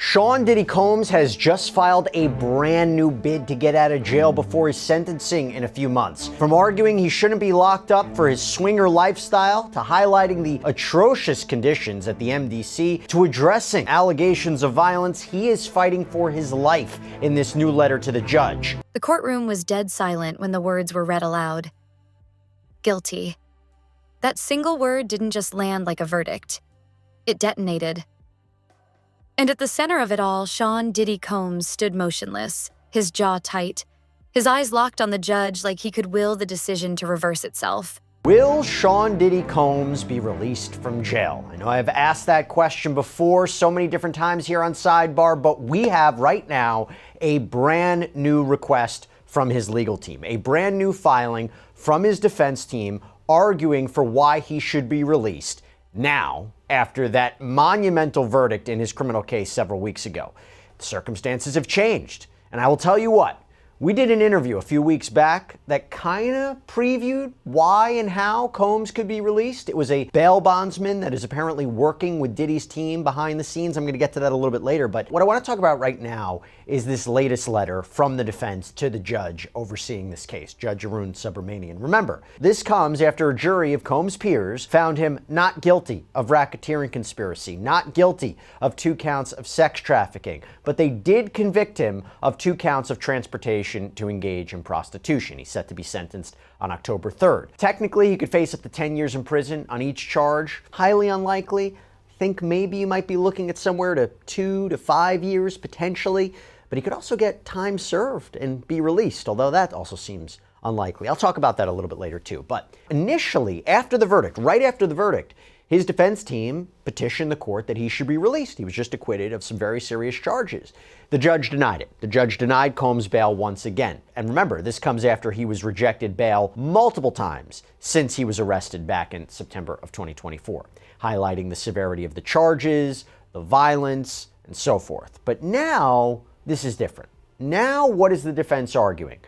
Sean Diddy Combs has just filed a brand new bid to get out of jail before his sentencing in a few months. From arguing he shouldn't be locked up for his swinger lifestyle, to highlighting the atrocious conditions at the MDC, to addressing allegations of violence, he is fighting for his life in this new letter to the judge. The courtroom was dead silent when the words were read aloud. Guilty. That single word didn't just land like a verdict. It detonated. And at the center of it all, Sean Diddy Combs stood motionless, his jaw tight, his eyes locked on the judge like he could will the decision to reverse itself. Will Sean Diddy Combs be released from jail? I know I've asked that question before so many different times here on Sidebar, but we have right now a brand new request from his legal team, a brand new filing from his defense team arguing for why he should be released now, after that monumental verdict in his criminal case several weeks ago. The circumstances have changed, and I will tell you what, we did an interview a few weeks back that kind of previewed why and how Combs could be released. It was a bail bondsman that is apparently working with Diddy's team behind the scenes. I'm going to get to that a little bit later, but what I want to talk about right now is this latest letter from the defense to the judge overseeing this case, Judge Arun Subramanian. Remember, this comes after a jury of Combs' peers found him not guilty of racketeering conspiracy, not guilty of 2 counts of sex trafficking, but they did convict him of 2 counts of transportation to engage in prostitution. He's set to be sentenced on October 3rd. Technically, he could face up to 10 years in prison on each charge. Highly unlikely. Think maybe you might be looking at somewhere to 2 to 5 years potentially, but he could also get time served and be released, although that also seems unlikely. I'll talk about that a little bit later too. But initially, after the verdict, right after the verdict, his defense team petitioned the court that he should be released. He was just acquitted of some very serious charges. The judge denied it. The judge denied Combs bail once again. And remember, this comes after he was rejected bail multiple times since he was arrested back in September of 2024, highlighting the severity of the charges, the violence, and so forth. But now, this is different. Now, what is the defense arguing?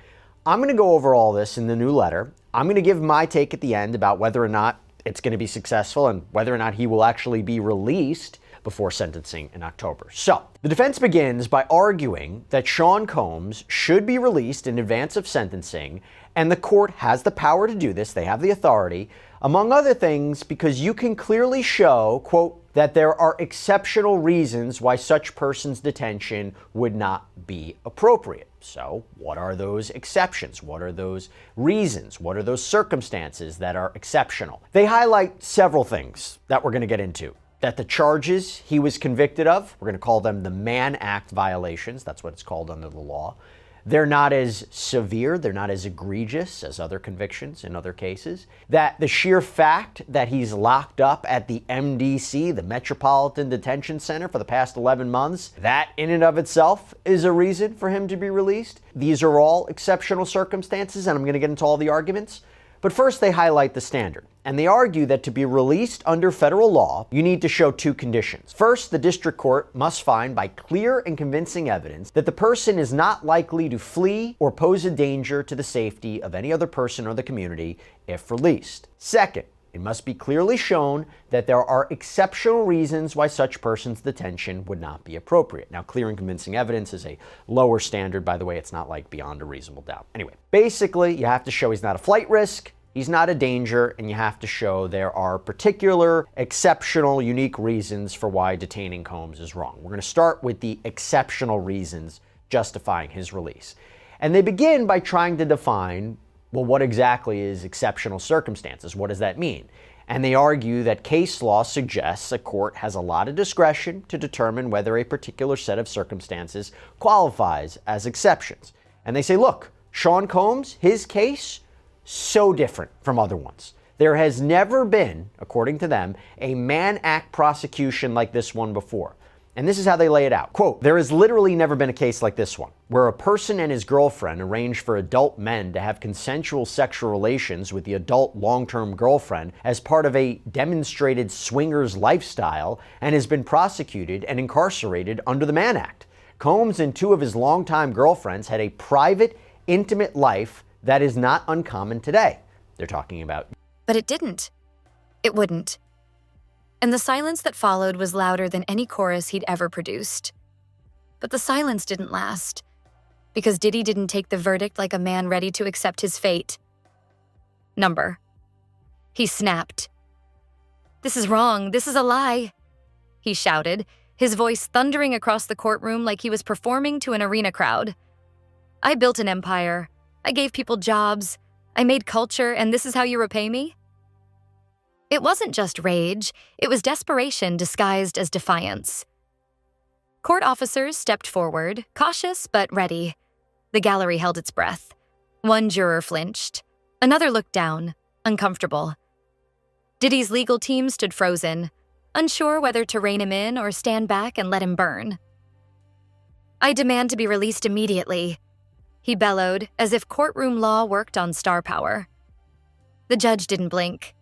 I'm going to go over all this in the new letter. I'm going to give my take at the end about whether or not it's going to be successful and whether or not he will actually be released before sentencing in October. So, the defense begins by arguing that Sean Combs should be released in advance of sentencing, and the court has the power to do this. They have the authority, among other things, because you can clearly show, quote, that there are exceptional reasons why such person's detention would not be appropriate. So, what are those exceptions? What are those reasons? What are those circumstances that are exceptional? They highlight several things that we're going to get into. That the charges he was convicted of, we're going to call them the Mann Act violations, that's what it's called under the law. They're not as severe, they're not as egregious as other convictions in other cases. That the sheer fact that he's locked up at the MDC, the Metropolitan Detention Center, for the past 11 months, that in and of itself is a reason for him to be released. These are all exceptional circumstances, and I'm going to get into all the arguments. But first, they highlight the standard, and they argue that to be released under federal law, you need to show 2 conditions. First, the district court must find by clear and convincing evidence that the person is not likely to flee or pose a danger to the safety of any other person or the community if released. Second, it must be clearly shown that there are exceptional reasons why such person's detention would not be appropriate. Now, clear and convincing evidence is a lower standard. By the way, it's not like beyond a reasonable doubt. Anyway, basically, you have to show he's not a flight risk, he's not a danger, and you have to show there are particular, exceptional, unique reasons for why detaining Combs is wrong. We're going to start with the exceptional reasons justifying his release. And they begin by trying to define, well, what exactly is exceptional circumstances? What does that mean? And they argue that case law suggests a court has a lot of discretion to determine whether a particular set of circumstances qualifies as exceptions. And they say, look, Sean Combs, his case, so different from other ones. There has never been, according to them, a Mann Act prosecution like this one before. And this is how they lay it out. Quote, there has literally never been a case like this one, where a person and his girlfriend arrange for adult men to have consensual sexual relations with the adult long-term girlfriend as part of a demonstrated swingers lifestyle and has been prosecuted and incarcerated under the Mann Act. Combs and 2 of his longtime girlfriends had a private, intimate life that is not uncommon today. They're talking about. But it didn't. It wouldn't. And the silence that followed was louder than any chorus he'd ever produced. But the silence didn't last, because Diddy didn't take the verdict like a man ready to accept his fate. Number. He snapped. "This is wrong. This is a lie," he shouted, his voice thundering across the courtroom like he was performing to an arena crowd. "I built an empire. I gave people jobs. I made culture, and this is how you repay me?" It wasn't just rage, it was desperation disguised as defiance. Court officers stepped forward, cautious but ready. The gallery held its breath. One juror flinched. Another looked down, uncomfortable. Diddy's legal team stood frozen, unsure whether to rein him in or stand back and let him burn. "I demand to be released immediately," he bellowed, as if courtroom law worked on star power. The judge didn't blink.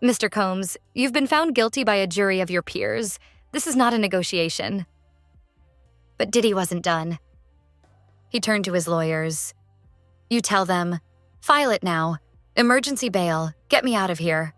"Mr. Combs, you've been found guilty by a jury of your peers. This is not a negotiation." But Diddy wasn't done. He turned to his lawyers. "You tell them, file it now. Emergency bail. Get me out of here."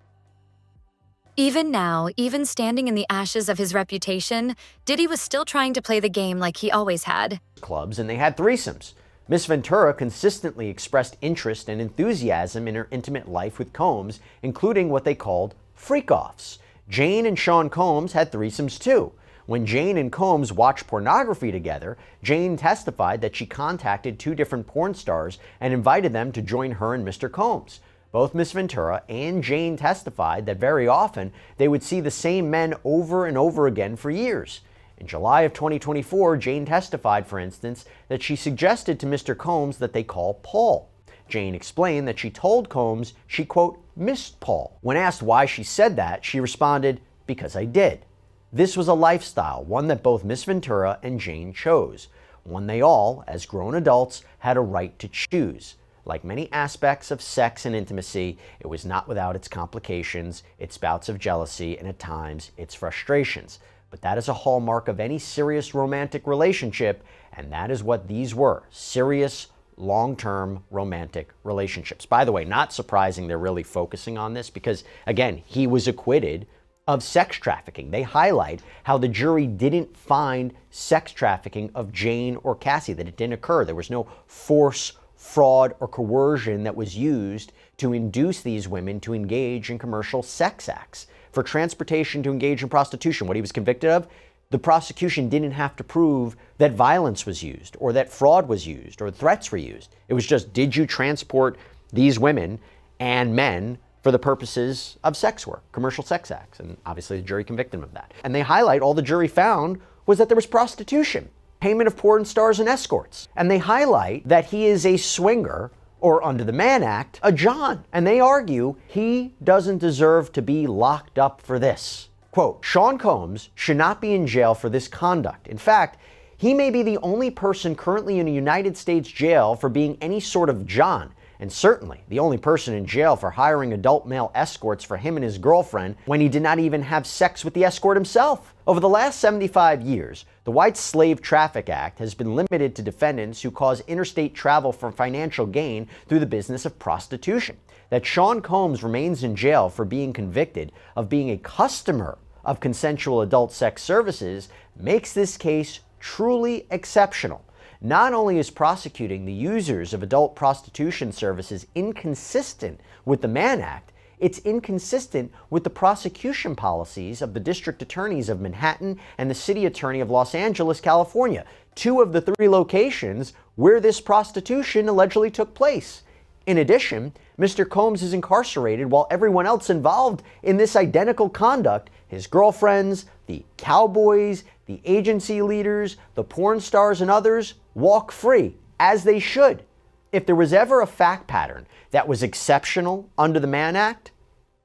Even now, even standing in the ashes of his reputation, Diddy was still trying to play the game like he always had. Clubs, and they had threesomes. Miss Ventura consistently expressed interest and enthusiasm in her intimate life with Combs, including what they called freak-offs. Jane and Sean Combs had threesomes too. When Jane and Combs watched pornography together, Jane testified that she contacted 2 different porn stars and invited them to join her and Mr. Combs. Both Miss Ventura and Jane testified that very often they would see the same men over and over again for years. In July of 2024, Jane testified, for instance, that she suggested to Mr. Combs that they call Paul. Jane explained that she told Combs she, quote, missed Paul. When asked why she said that, she responded, "Because I did." This was a lifestyle, one that both Miss Ventura and Jane chose, one they all, as grown adults, had a right to choose. Like many aspects of sex and intimacy, it was not without its complications, its bouts of jealousy, and at times, its frustrations. But that is a hallmark of any serious romantic relationship, and that is what these were, serious, long-term romantic relationships. By the way, not surprising they're really focusing on this because, again, he was acquitted of sex trafficking. They highlight how the jury didn't find sex trafficking of Jane or Cassie, that it didn't occur. There was no force, fraud, or coercion that was used to induce these women to engage in commercial sex acts. For transportation to engage in prostitution, what he was convicted of, the prosecution didn't have to prove that violence was used or that fraud was used or threats were used. It was just, did you transport these women and men for the purposes of sex work, commercial sex acts? And obviously the jury convicted him of that. And they highlight all the jury found was that there was prostitution, payment of porn stars and escorts. And they highlight that he is a swinger, or under the Mann Act, a John. And they argue he doesn't deserve to be locked up for this. Quote, Sean Combs should not be in jail for this conduct. In fact, he may be the only person currently in a United States jail for being any sort of John, and certainly the only person in jail for hiring adult male escorts for him and his girlfriend when he did not even have sex with the escort himself. Over the last 75 years, the White Slave Traffic Act has been limited to defendants who cause interstate travel for financial gain through the business of prostitution. That Sean Combs remains in jail for being convicted of being a customer of consensual adult sex services makes this case truly exceptional. Not only is prosecuting the users of adult prostitution services inconsistent with the Mann Act, it's inconsistent with the prosecution policies of the district attorneys of Manhattan and the city attorney of Los Angeles, California, 2 of the 3 locations where this prostitution allegedly took place. In addition, Mr. Combs is incarcerated while everyone else involved in this identical conduct, his girlfriends, the cowboys, the agency leaders, the porn stars, and others, walk free, as they should. If there was ever a fact pattern that was exceptional under the Mann Act,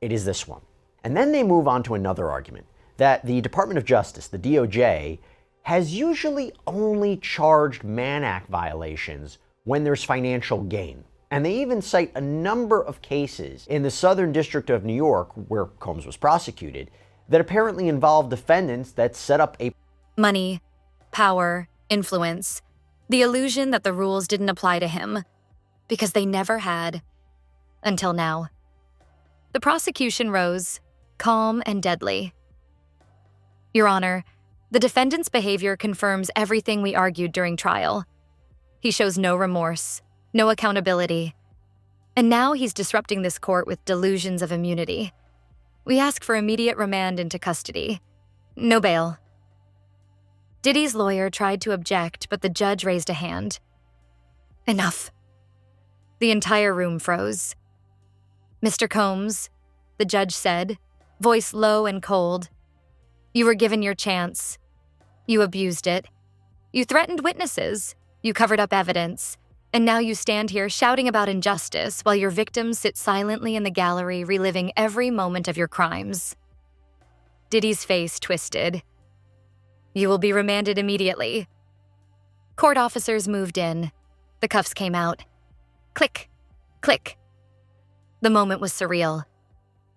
it is this one. And then they move on to another argument, that the Department of Justice, the DOJ, has usually only charged Mann Act violations when there's financial gain. And they even cite a number of cases in the Southern District of New York, where Combs was prosecuted, that apparently involved defendants that set up a Money, power, influence, the illusion that the rules didn't apply to him, because they never had, until now. The prosecution rose, calm and deadly. Your Honor, The defendant's behavior confirms everything we argued during trial. He shows no remorse, no accountability. And now he's disrupting this court with delusions of immunity. We ask for immediate remand into custody. No bail. Diddy's lawyer tried to object, but the judge raised a hand. Enough. The entire room froze. Mr. Combs, the judge said, voice low and cold, you were given your chance. You abused it. You threatened witnesses. You covered up evidence. And now you stand here shouting about injustice while your victims sit silently in the gallery reliving every moment of your crimes. Diddy's face twisted. You will be remanded immediately. Court officers moved in. The cuffs came out. Click, click. The moment was surreal.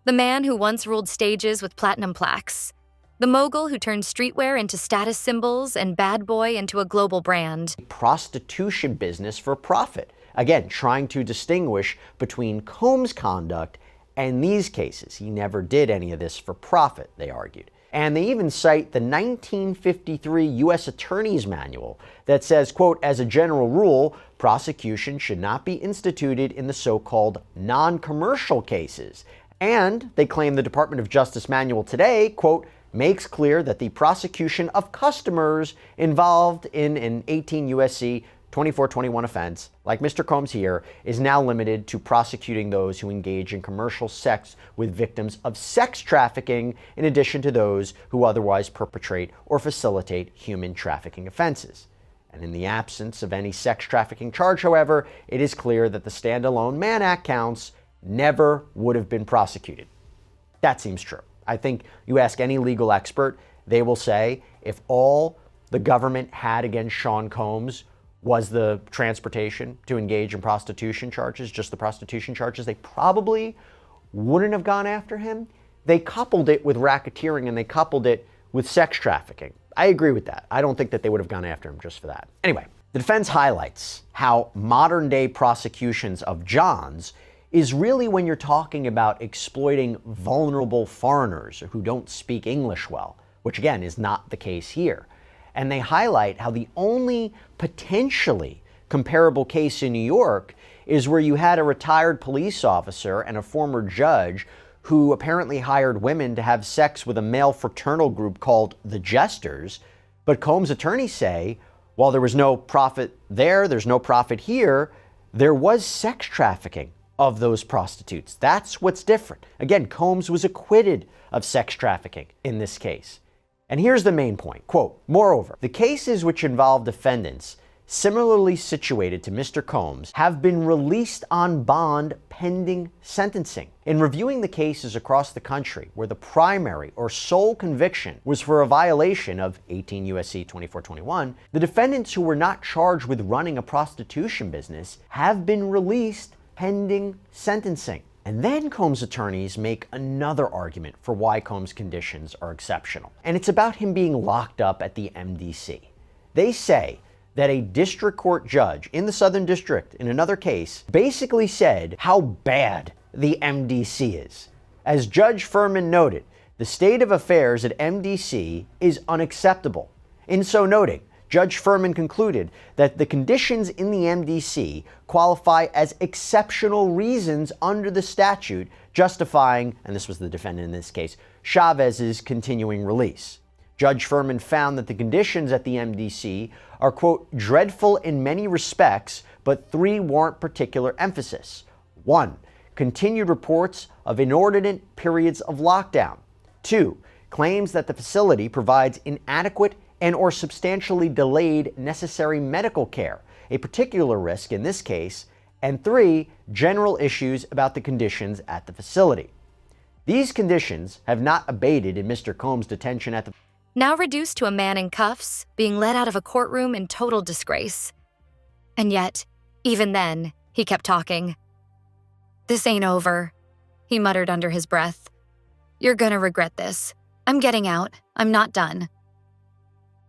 The man who once ruled stages with platinum plaques. The mogul who turned streetwear into status symbols and bad boy into a global brand. Prostitution business for profit. Again, trying to distinguish between Combs' conduct and these cases. He never did any of this for profit, they argued. And they even cite the 1953 U.S. Attorney's Manual that says, quote, as a general rule, prosecution should not be instituted in the so-called non-commercial cases. And they claim the Department of Justice manual today, quote, makes clear that the prosecution of customers involved in an 18 U.S.C. 2421 offense, like Mr. Combs here, is now limited to prosecuting those who engage in commercial sex with victims of sex trafficking, in addition to those who otherwise perpetrate or facilitate human trafficking offenses. And in the absence of any sex trafficking charge, however, it is clear that the Standalone Man Act counts never would have been prosecuted. That seems true. I think you ask any legal expert, they will say if all the government had against Sean Combs was the transportation to engage in prostitution charges, just the prostitution charges, they probably wouldn't have gone after him. They coupled it with racketeering and they coupled it with sex trafficking. I agree with that. I don't think that they would have gone after him just for that. Anyway, the defense highlights how modern day prosecutions of Johns is really when you're talking about exploiting vulnerable foreigners who don't speak English well, which again is not the case here. And they highlight how the only potentially comparable case in New York is where you had a retired police officer and a former judge who apparently hired women to have sex with a male fraternal group called the Jesters. But Combs' attorneys say, while there was no profit there, there's no profit here, there was sex trafficking of those prostitutes. That's what's different. Again, Combs was acquitted of sex trafficking in this case. And here's the main point, quote, moreover, the cases which involve defendants similarly situated to Mr. Combs have been released on bond pending sentencing. In reviewing the cases across the country where the primary or sole conviction was for a violation of 18 U.S.C. 2421, the defendants who were not charged with running a prostitution business have been released pending sentencing. And then Combs' attorneys make another argument for why Combs' conditions are exceptional. And it's about him being locked up at the MDC. They say that a district court judge in the Southern District in another case basically said how bad the MDC is. As Judge Furman noted, the state of affairs at MDC is unacceptable. In so noting, Judge Furman concluded that the conditions in the MDC qualify as exceptional reasons under the statute justifying, and this was the defendant in this case, Chavez's continuing release. Judge Furman found that the conditions at the MDC are, quote, dreadful in many respects, but three warrant particular emphasis. 1. Continued reports of inordinate periods of lockdown. 2. Claims that the facility provides inadequate and or substantially delayed necessary medical care, a particular risk in this case. And 3. General issues about the conditions at the facility. These conditions have not abated in Mr. Combs' detention at the Now reduced to a man in cuffs, being led out of a courtroom in total disgrace. And yet, even then, he kept talking. This ain't over, he muttered under his breath. You're gonna regret this. I'm getting out. I'm not done.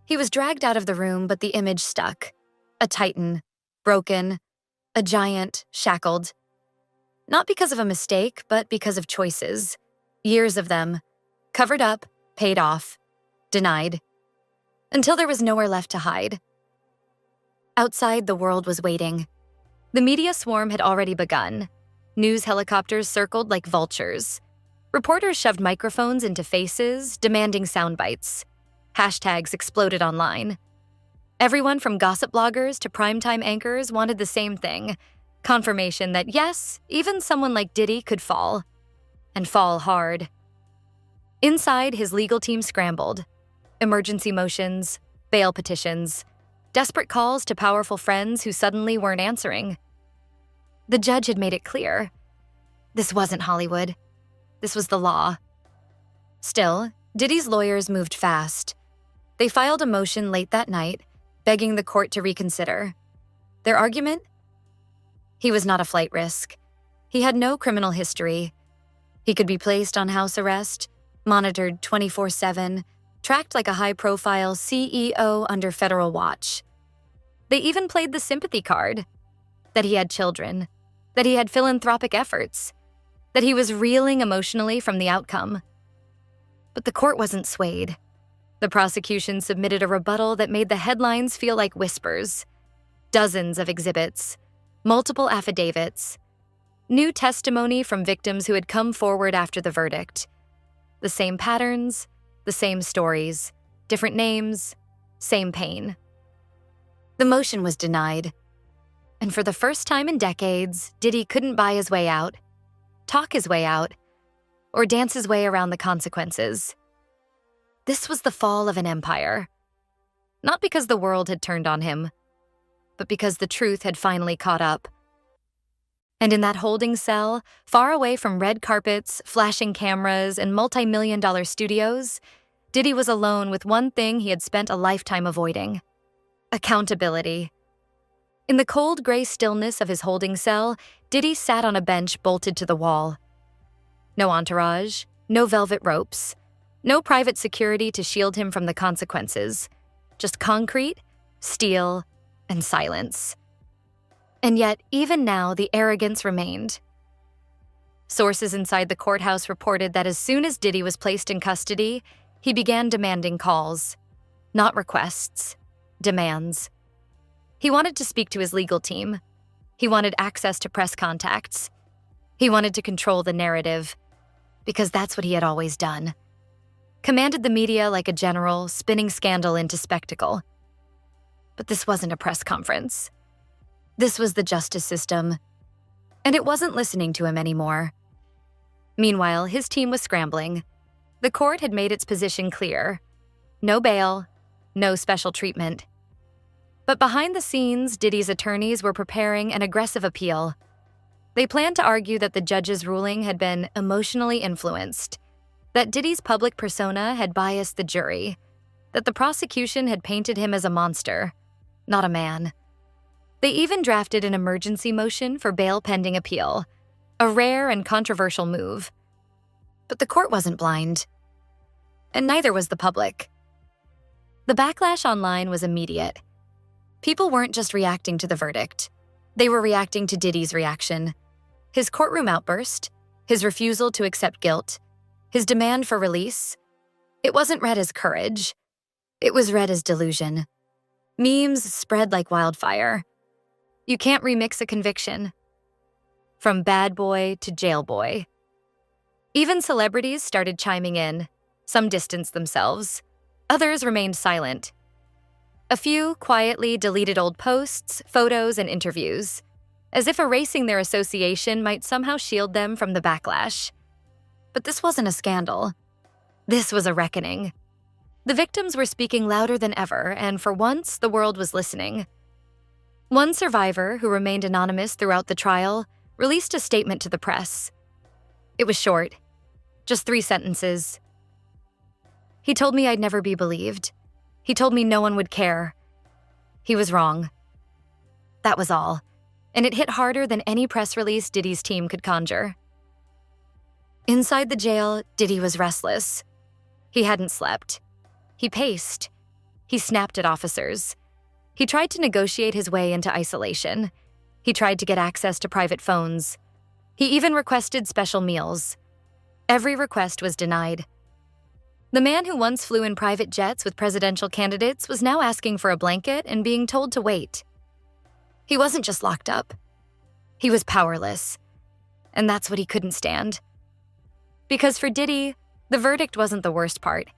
He was dragged out of the room, but the image stuck. A titan, broken, a giant, shackled. Not because of a mistake, but because of choices. Years of them. Covered up, paid off. Denied. until there was nowhere left to hide. Outside, the world was waiting. The media swarm had already begun. News helicopters circled like vultures. Reporters shoved microphones into faces, demanding sound bites. Hashtags exploded online. Everyone from gossip bloggers to primetime anchors wanted the same thing: confirmation that yes, even someone like Diddy could fall. And fall hard. Inside, his legal team scrambled. Emergency motions, bail petitions, desperate calls to powerful friends who suddenly weren't answering. The judge had made it clear. This wasn't Hollywood. This was the law. Still, Diddy's lawyers moved fast. They filed a motion late that night, begging the court to reconsider. Their argument? He was not a flight risk. He had no criminal history. He could be placed on house arrest, monitored 24/7, tracked like a high-profile CEO under federal watch. They even played the sympathy card: that he had children, that he had philanthropic efforts, that he was reeling emotionally from the outcome. But the court wasn't swayed. The prosecution submitted a rebuttal that made the headlines feel like whispers. Dozens of exhibits, multiple affidavits, new testimony from victims who had come forward after the verdict. The same patterns, the same stories, different names, same pain. The motion was denied. And for the first time in decades, Diddy couldn't buy his way out, talk his way out, or dance his way around the consequences. This was the fall of an empire. Not because the world had turned on him, but because the truth had finally caught up. And in that holding cell, far away from red carpets, flashing cameras, and multi-million-dollar studios, Diddy was alone with one thing he had spent a lifetime avoiding: accountability. In the cold gray stillness of his holding cell, Diddy sat on a bench bolted to the wall. No entourage, no velvet ropes, no private security to shield him from the consequences. Just concrete, steel, and silence. And yet, even now, the arrogance remained. Sources inside the courthouse reported that as soon as Diddy was placed in custody, he began demanding calls. Not requests, demands. He wanted to speak to his legal team. He wanted access to press contacts. He wanted to control the narrative, because that's what he had always done. Commanded the media like a general, spinning scandal into spectacle. But this wasn't a press conference. This was the justice system, and it wasn't listening to him anymore. Meanwhile, his team was scrambling. The court had made its position clear. No bail, no special treatment. But behind the scenes, Diddy's attorneys were preparing an aggressive appeal. They planned to argue that the judge's ruling had been emotionally influenced, that Diddy's public persona had biased the jury, that the prosecution had painted him as a monster, not a man. They even drafted an emergency motion for bail pending appeal, a rare and controversial move. But the court wasn't blind, and neither was the public. The backlash online was immediate. People weren't just reacting to the verdict. They were reacting to Diddy's reaction. His courtroom outburst, his refusal to accept guilt, his demand for release. It wasn't read as courage. It was read as delusion. Memes spread like wildfire. You can't remix a conviction. From bad boy to jail boy. Even celebrities started chiming in. Some distanced themselves. Others remained silent. A few quietly deleted old posts, photos, and interviews, as if erasing their association might somehow shield them from the backlash. But this wasn't a scandal. This was a reckoning. The victims were speaking louder than ever, and for once, the world was listening. One survivor, who remained anonymous throughout the trial, released a statement to the press. It was short, just 3 sentences. He told me I'd never be believed. He told me no one would care. He was wrong. That was all, and it hit harder than any press release Diddy's team could conjure. Inside the jail, Diddy was restless. He hadn't slept. He paced. He snapped at officers. He tried to negotiate his way into isolation. He tried to get access to private phones. He even requested special meals. Every request was denied. The man who once flew in private jets with presidential candidates was now asking for a blanket and being told to wait. He wasn't just locked up. He was powerless. And that's what he couldn't stand. Because for Diddy, the verdict wasn't the worst part.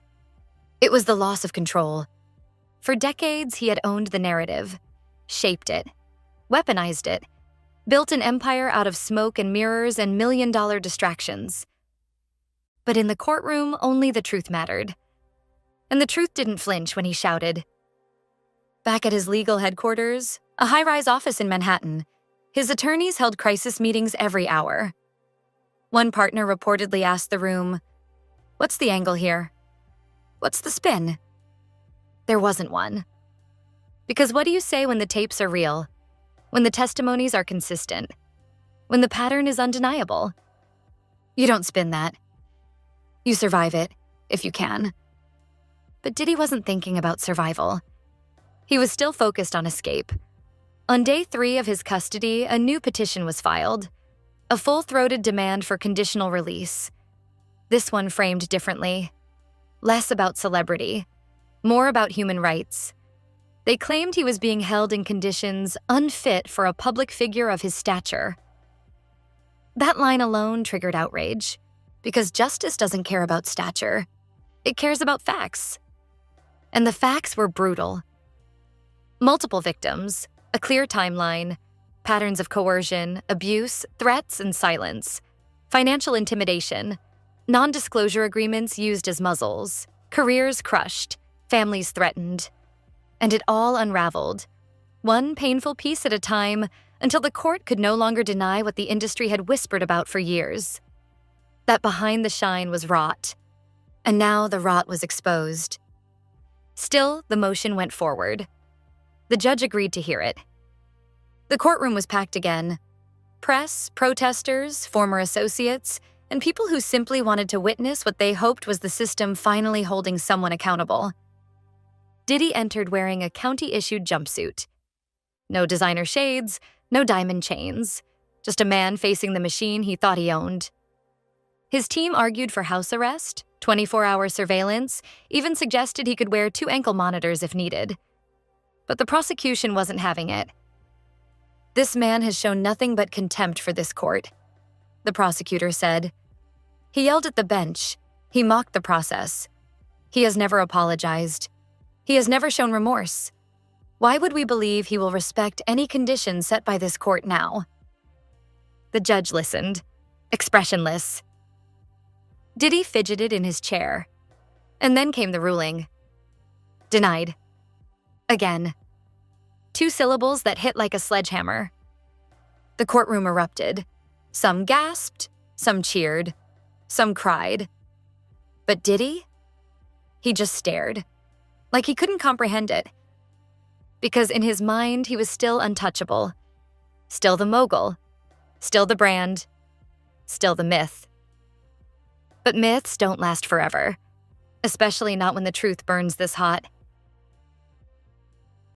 It was the loss of control. For decades, he had owned the narrative, shaped it, weaponized it, built an empire out of smoke and mirrors and million-dollar distractions. But in the courtroom, only the truth mattered. And the truth didn't flinch when he shouted. Back at his legal headquarters, a high-rise office in Manhattan, his attorneys held crisis meetings every hour. One partner reportedly asked the room, "What's the angle here? What's the spin?" There wasn't one. Because what do you say when the tapes are real? When the testimonies are consistent? When the pattern is undeniable? You don't spin that. You survive it, if you can. But Diddy wasn't thinking about survival. He was still focused on escape. On day 3 of his custody, a new petition was filed, a full-throated demand for conditional release. This one framed differently. Less about celebrity, more about human rights. They claimed he was being held in conditions unfit for a public figure of his stature. That line alone triggered outrage, because justice doesn't care about stature. It cares about facts. And the facts were brutal. Multiple victims, a clear timeline, patterns of coercion, abuse, threats, and silence, financial intimidation, non-disclosure agreements used as muzzles, careers crushed, families threatened. And it all unraveled, one painful piece at a time, until the court could no longer deny what the industry had whispered about for years. That behind the shine was rot, and now the rot was exposed. Still, the motion went forward. The judge agreed to hear it. The courtroom was packed again. Press, protesters, former associates, and people who simply wanted to witness what they hoped was the system finally holding someone accountable. Diddy entered wearing a county-issued jumpsuit. No designer shades, no diamond chains, just a man facing the machine he thought he owned. His team argued for house arrest, 24-hour surveillance, even suggested he could wear 2 ankle monitors if needed. But the prosecution wasn't having it. "This man has shown nothing but contempt for this court," the prosecutor said. "He yelled at the bench. He mocked the process. He has never apologized. He has never shown remorse. Why would we believe he will respect any conditions set by this court now?" The judge listened, expressionless. Diddy fidgeted in his chair. And then came the ruling. Denied. Again. 2 syllables that hit like a sledgehammer. The courtroom erupted. Some gasped, some cheered, some cried. But Diddy? He just stared, like he couldn't comprehend it. Because in his mind, he was still untouchable. Still the mogul. Still the brand. Still the myth. But myths don't last forever, especially not when the truth burns this hot.